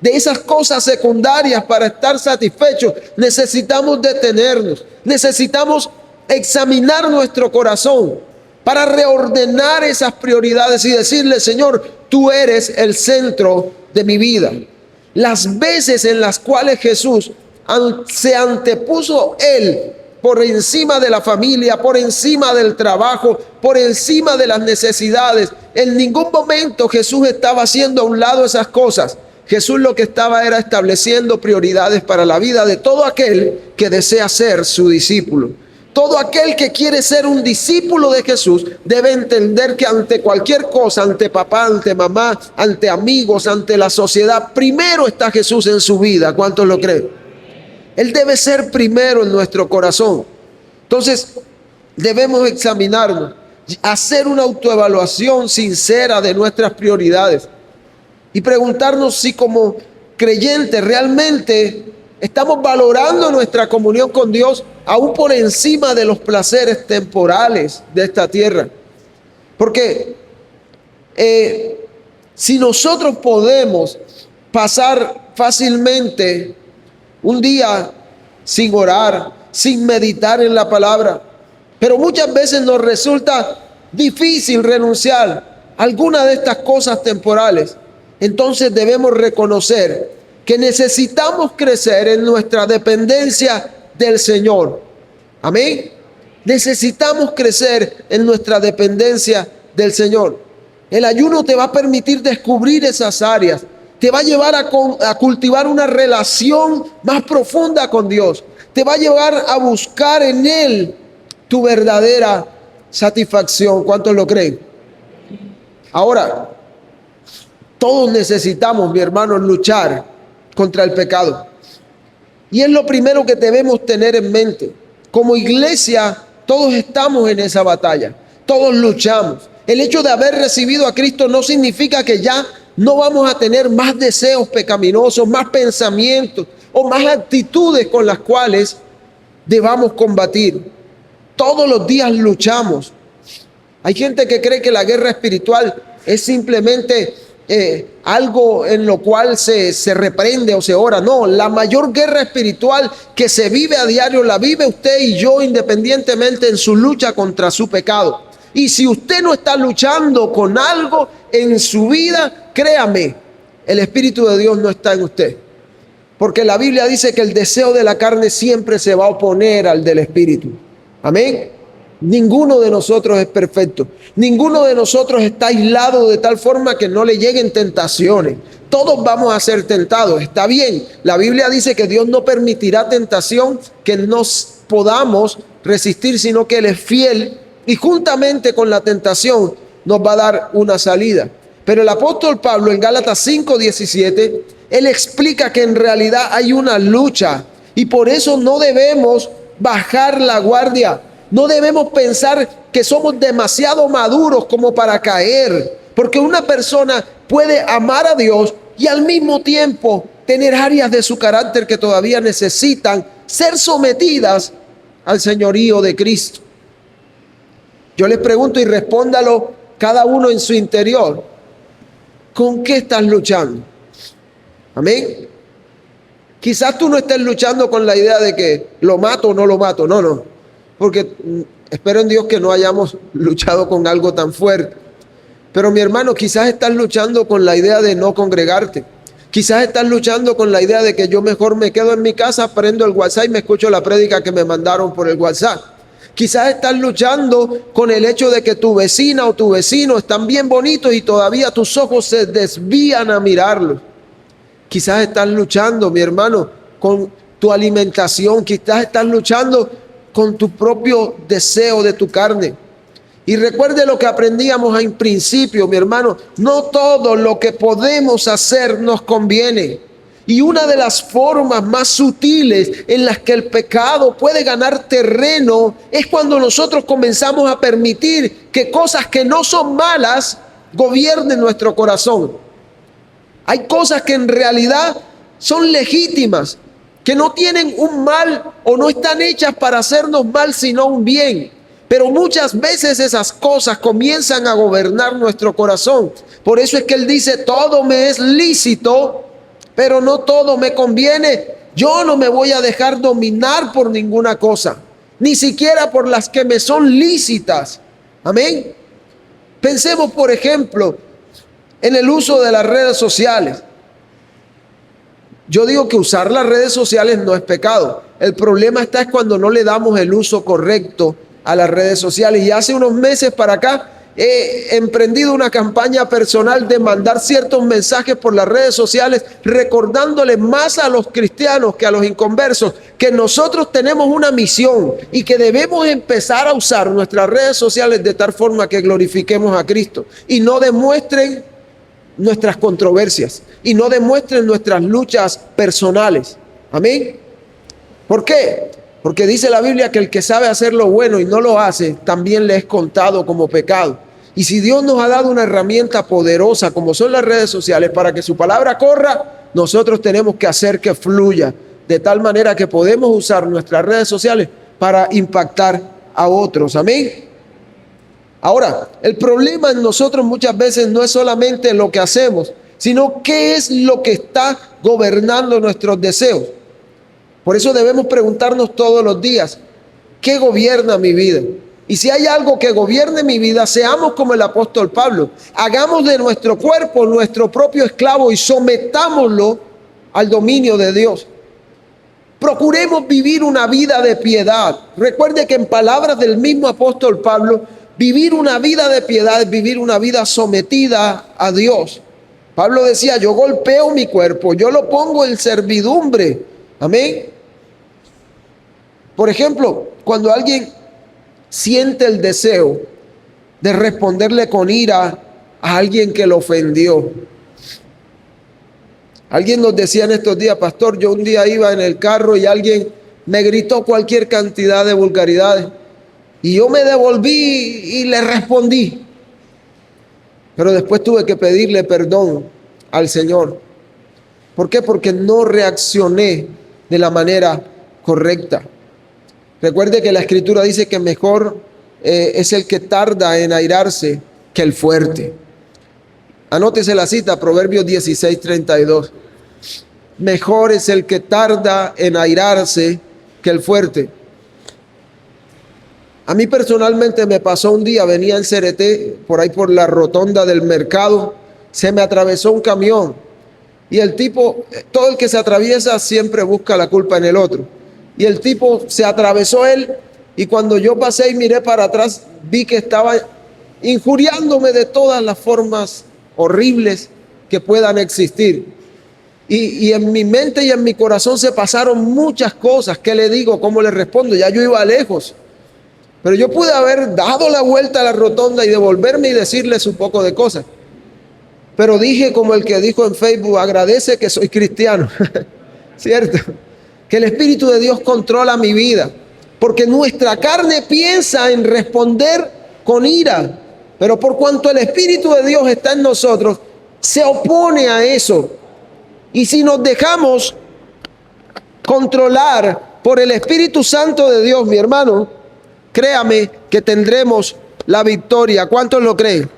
de esas cosas secundarias para estar satisfechos, necesitamos detenernos, necesitamos examinar nuestro corazón para reordenar esas prioridades y decirle: Señor, tú eres el centro de mi vida. Las veces en las cuales Jesús se antepuso Él por encima de la familia, por encima del trabajo, por encima de las necesidades, en ningún momento Jesús estaba haciendo a un lado esas cosas. Jesús lo que estaba era estableciendo prioridades para la vida de todo aquel que desea ser su discípulo. Todo aquel que quiere ser un discípulo de Jesús debe entender que ante cualquier cosa, ante papá, ante mamá, ante amigos, ante la sociedad, primero está Jesús en su vida. ¿Cuántos lo creen? Él debe ser primero en nuestro corazón. Entonces, debemos examinarnos, hacer una autoevaluación sincera de nuestras prioridades y preguntarnos si como creyentes realmente estamos valorando nuestra comunión con Dios aún por encima de los placeres temporales de esta tierra. Porque si nosotros podemos pasar fácilmente un día sin orar, sin meditar en la palabra, pero muchas veces nos resulta difícil renunciar a alguna de estas cosas temporales, entonces debemos reconocer que necesitamos crecer en nuestra dependencia del Señor. Amén. Necesitamos crecer en nuestra dependencia del Señor. El ayuno te va a permitir descubrir esas áreas. Te va a llevar a cultivar una relación más profunda con Dios. Te va a llevar a buscar en Él tu verdadera satisfacción. ¿Cuántos lo creen? Ahora, todos necesitamos, mi hermano, luchar contra el pecado. Y es lo primero que debemos tener en mente. Como iglesia, todos estamos en esa batalla. Todos luchamos. El hecho de haber recibido a Cristo no significa que ya no vamos a tener más deseos pecaminosos, más pensamientos o más actitudes con las cuales debamos combatir. Todos los días luchamos. Hay gente que cree que la guerra espiritual es simplemente algo en lo cual se reprende o se ora. No, la mayor guerra espiritual que se vive a diario la vive usted y yo, independientemente en su lucha contra su pecado. Y si usted no está luchando con algo en su vida, créame, el Espíritu de Dios no está en usted. Porque la Biblia dice que el deseo de la carne siempre se va a oponer al del Espíritu. Amén. Ninguno de nosotros es perfecto. Ninguno de nosotros está aislado de tal forma que no le lleguen tentaciones. Todos vamos a ser tentados. Está bien. La Biblia dice que Dios no permitirá tentación que nos podamos resistir, sino que Él es fiel y juntamente con la tentación nos va a dar una salida. Pero el apóstol Pablo en Gálatas 5:17, él explica que en realidad hay una lucha y por eso no debemos bajar la guardia. No debemos pensar que somos demasiado maduros como para caer, porque una persona puede amar a Dios y al mismo tiempo tener áreas de su carácter que todavía necesitan ser sometidas al señorío de Cristo. Yo les pregunto y respóndalo cada uno en su interior. ¿Con qué estás luchando? Amén. Quizás tú no estés luchando con la idea de que lo mato o no lo mato. No. Porque espero en Dios que no hayamos luchado con algo tan fuerte. Pero mi hermano, quizás estás luchando con la idea de no congregarte. Quizás estás luchando con la idea de que yo mejor me quedo en mi casa, prendo el WhatsApp y me escucho la prédica que me mandaron por el WhatsApp. Quizás estás luchando con el hecho de que tu vecina o tu vecino están bien bonitos y todavía tus ojos se desvían a mirarlos. Quizás estás luchando, mi hermano, con tu alimentación. Quizás estás luchando con tu propio deseo de tu carne. Y recuerde lo que aprendíamos en principio, mi hermano. No todo lo que podemos hacer nos conviene. Y una de las formas más sutiles en las que el pecado puede ganar terreno es cuando nosotros comenzamos a permitir que cosas que no son malas gobiernen nuestro corazón. Hay cosas que en realidad son legítimas, que no tienen un mal o no están hechas para hacernos mal, sino un bien. Pero muchas veces esas cosas comienzan a gobernar nuestro corazón. Por eso es que él dice, todo me es lícito, pero no todo me conviene. Yo no me voy a dejar dominar por ninguna cosa, ni siquiera por las que me son lícitas. Amén. Pensemos, por ejemplo, en el uso de las redes sociales. Yo digo que usar las redes sociales no es pecado. El problema está es cuando no le damos el uso correcto a las redes sociales. Y hace unos meses para acá he emprendido una campaña personal de mandar ciertos mensajes por las redes sociales, recordándole más a los cristianos que a los inconversos que nosotros tenemos una misión y que debemos empezar a usar nuestras redes sociales de tal forma que glorifiquemos a Cristo y no demuestren nuestras controversias y no demuestren nuestras luchas personales. Amén. ¿Por qué? Porque dice la Biblia que el que sabe hacer lo bueno y no lo hace, también le es contado como pecado. Y si Dios nos ha dado una herramienta poderosa como son las redes sociales para que su palabra corra, nosotros tenemos que hacer que fluya de tal manera que podemos usar nuestras redes sociales para impactar a otros. Amén. Ahora, el problema en nosotros muchas veces no es solamente lo que hacemos, sino qué es lo que está gobernando nuestros deseos. Por eso debemos preguntarnos todos los días, ¿qué gobierna mi vida? Y si hay algo que gobierne mi vida, seamos como el apóstol Pablo. Hagamos de nuestro cuerpo nuestro propio esclavo y sometámoslo al dominio de Dios. Procuremos vivir una vida de piedad. Recuerde que en palabras del mismo apóstol Pablo, vivir una vida de piedad es vivir una vida sometida a Dios. Pablo decía, yo golpeo mi cuerpo, yo lo pongo en servidumbre. Amén. Por ejemplo, cuando alguien siente el deseo de responderle con ira a alguien que lo ofendió. Alguien nos decía en estos días, pastor, yo un día iba en el carro y alguien me gritó cualquier cantidad de vulgaridades. Y yo me devolví y le respondí. Pero después tuve que pedirle perdón al Señor. ¿Por qué? Porque no reaccioné de la manera correcta. Recuerde que la Escritura dice que mejor es el que tarda en airarse que el fuerte. Anótese la cita, Proverbios 16:32. Mejor es el que tarda en airarse que el fuerte. A mí personalmente me pasó un día, venía en Cereté, por ahí por la rotonda del mercado, se me atravesó un camión y el tipo, todo el que se atraviesa siempre busca la culpa en el otro. Y el tipo se atravesó él y cuando yo pasé y miré para atrás, vi que estaba injuriándome de todas las formas horribles que puedan existir. Y en mi mente y en mi corazón se pasaron muchas cosas. ¿Qué le digo? ¿Cómo le respondo? Ya yo iba lejos. Pero yo pude haber dado la vuelta a la rotonda y devolverme y decirles un poco de cosas. Pero dije como el que dijo en Facebook, agradece que soy cristiano. ¿Cierto? Que el Espíritu de Dios controla mi vida. Porque nuestra carne piensa en responder con ira. Pero por cuanto el Espíritu de Dios está en nosotros, se opone a eso. Y si nos dejamos controlar por el Espíritu Santo de Dios, mi hermano, créame que tendremos la victoria. ¿Cuántos lo creen?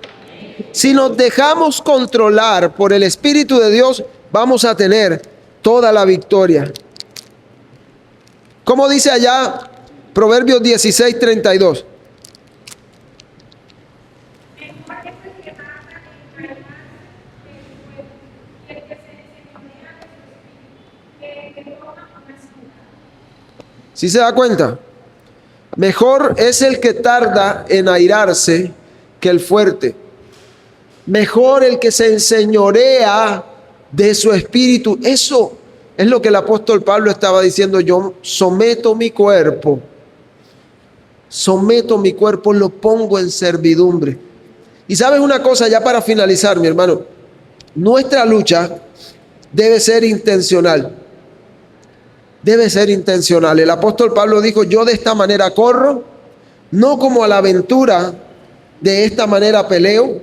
Si nos dejamos controlar por el Espíritu de Dios, vamos a tener toda la victoria. ¿Cómo dice allá Proverbios 16:32? ¿Sí se da cuenta? Mejor es el que tarda en airarse que el fuerte. Mejor el que se enseñorea de su espíritu. Eso es lo que el apóstol Pablo estaba diciendo. Yo someto mi cuerpo, lo pongo en servidumbre. Y sabes una cosa, ya para finalizar, mi hermano, nuestra lucha debe ser intencional. Debe ser intencional. El apóstol Pablo dijo, yo de esta manera corro, no como a la aventura, de esta manera peleo,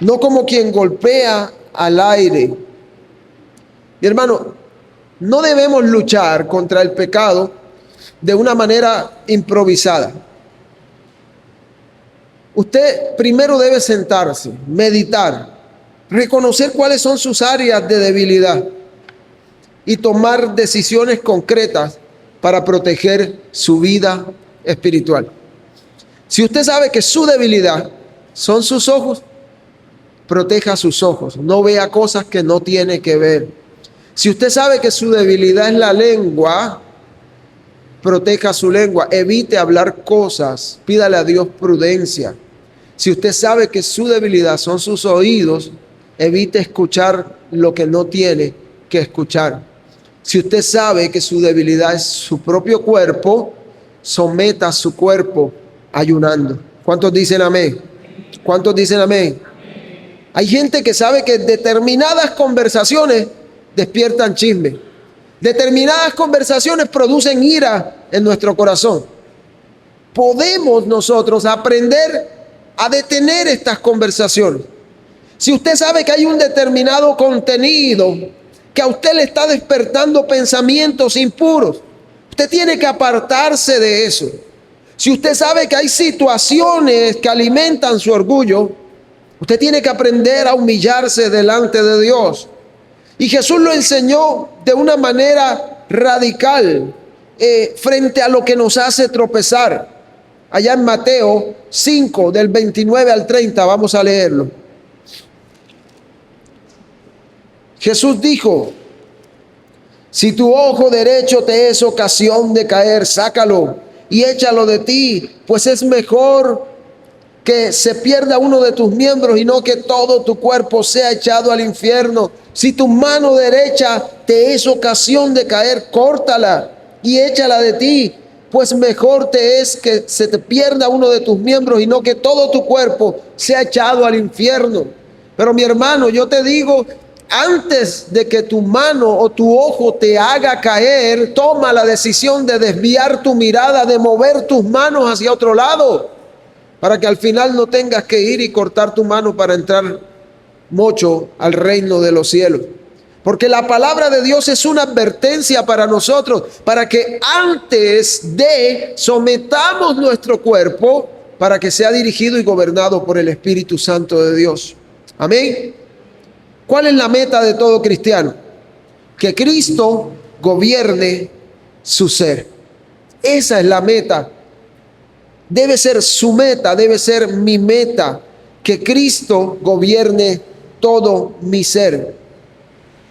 no como quien golpea al aire. Mi hermano, no debemos luchar contra el pecado de una manera improvisada. Usted primero debe sentarse, meditar reconocer cuáles son sus áreas de debilidad y tomar decisiones concretas para proteger su vida espiritual. Si usted sabe que su debilidad son sus ojos, proteja sus ojos, no vea cosas que no tiene que ver. Si usted sabe que su debilidad es la lengua, proteja su lengua, evite hablar cosas, pídale a Dios prudencia. Si usted sabe que su debilidad son sus oídos, evite escuchar lo que no tiene que escuchar. Si usted sabe que su debilidad es su propio cuerpo, someta su cuerpo ayunando. ¿Cuántos dicen amén? ¿Cuántos dicen amén? Hay gente que sabe que determinadas conversaciones despiertan chisme. Determinadas conversaciones producen ira en nuestro corazón. Podemos nosotros aprender a detener estas conversaciones. Si usted sabe que hay un determinado contenido que a usted le está despertando pensamientos impuros, usted tiene que apartarse de eso. Si usted sabe que hay situaciones que alimentan su orgullo, usted tiene que aprender a humillarse delante de Dios. Y Jesús lo enseñó de una manera radical frente a lo que nos hace tropezar. Allá en Mateo 5, del 29 al 30, vamos a leerlo. Jesús dijo: si tu ojo derecho te es ocasión de caer, sácalo y échalo de ti, pues es mejor que se pierda uno de tus miembros y no que todo tu cuerpo sea echado al infierno. Si tu mano derecha te es ocasión de caer, córtala y échala de ti, pues mejor te es que se te pierda uno de tus miembros y no que todo tu cuerpo sea echado al infierno. Pero mi hermano, yo te digo, antes de que tu mano o tu ojo te haga caer, toma la decisión de desviar tu mirada, de mover tus manos hacia otro lado, para que al final no tengas que ir y cortar tu mano para entrar mocho al reino de los cielos. Porque la palabra de Dios es una advertencia para nosotros, para que antes de sometamos nuestro cuerpo, para que sea dirigido y gobernado por el Espíritu Santo de Dios. Amén. ¿Cuál es la meta de todo cristiano? Que Cristo gobierne su ser. Esa es la meta. Debe ser su meta, debe ser mi meta, que Cristo gobierne todo mi ser.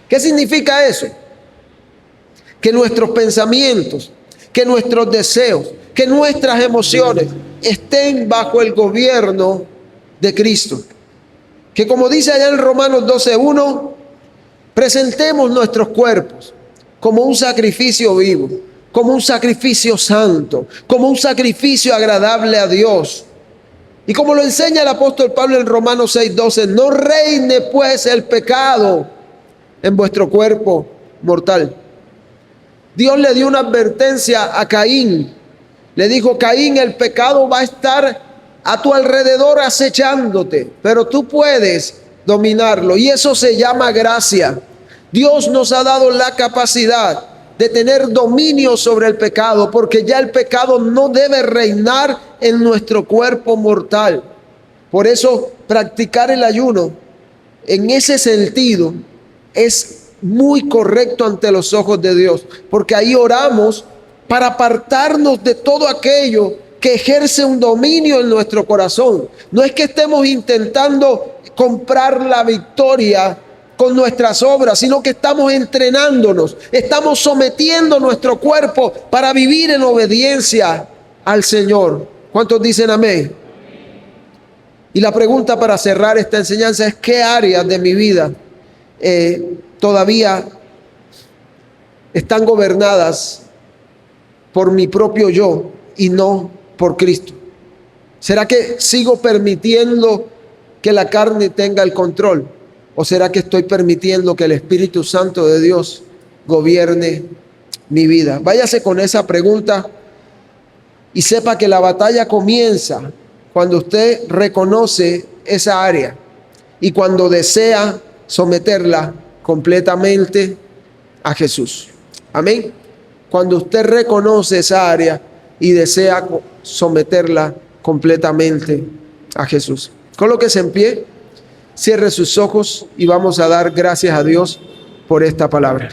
¿Qué significa eso? Que nuestros pensamientos, que nuestros deseos, que nuestras emociones estén bajo el gobierno de Cristo. Que como dice allá en Romanos 12:1, presentemos nuestros cuerpos como un sacrificio vivo, como un sacrificio santo, como un sacrificio agradable a Dios. Y como lo enseña el apóstol Pablo en Romanos 6:12, no reine pues el pecado en vuestro cuerpo mortal. Dios le dio una advertencia a Caín. Le dijo: Caín, el pecado va a estar a tu alrededor acechándote, pero tú puedes dominarlo. Y eso se llama gracia. Dios nos ha dado la capacidad de tener dominio sobre el pecado, porque ya el pecado no debe reinar en nuestro cuerpo mortal. Por eso practicar el ayuno en ese sentido es muy correcto ante los ojos de Dios, porque ahí oramos para apartarnos de todo aquello que ejerce un dominio en nuestro corazón. No es que estemos intentando comprar la victoria con nuestras obras, sino que estamos entrenándonos, estamos sometiendo nuestro cuerpo para vivir en obediencia al Señor. ¿Cuántos dicen amén? Y la pregunta para cerrar esta enseñanza es: ¿qué áreas de mi vida todavía están gobernadas por mi propio yo y no por Cristo? ¿Será que sigo permitiendo que la carne tenga el control? ¿O será que estoy permitiendo que el Espíritu Santo de Dios gobierne mi vida? Váyase con esa pregunta y sepa que la batalla comienza cuando usted reconoce esa área y cuando desea someterla completamente a Jesús. Amén. Cuando usted reconoce esa área y desea someterla completamente a Jesús. Colóquese en pie Cierre sus ojos y vamos a dar gracias a Dios por esta palabra.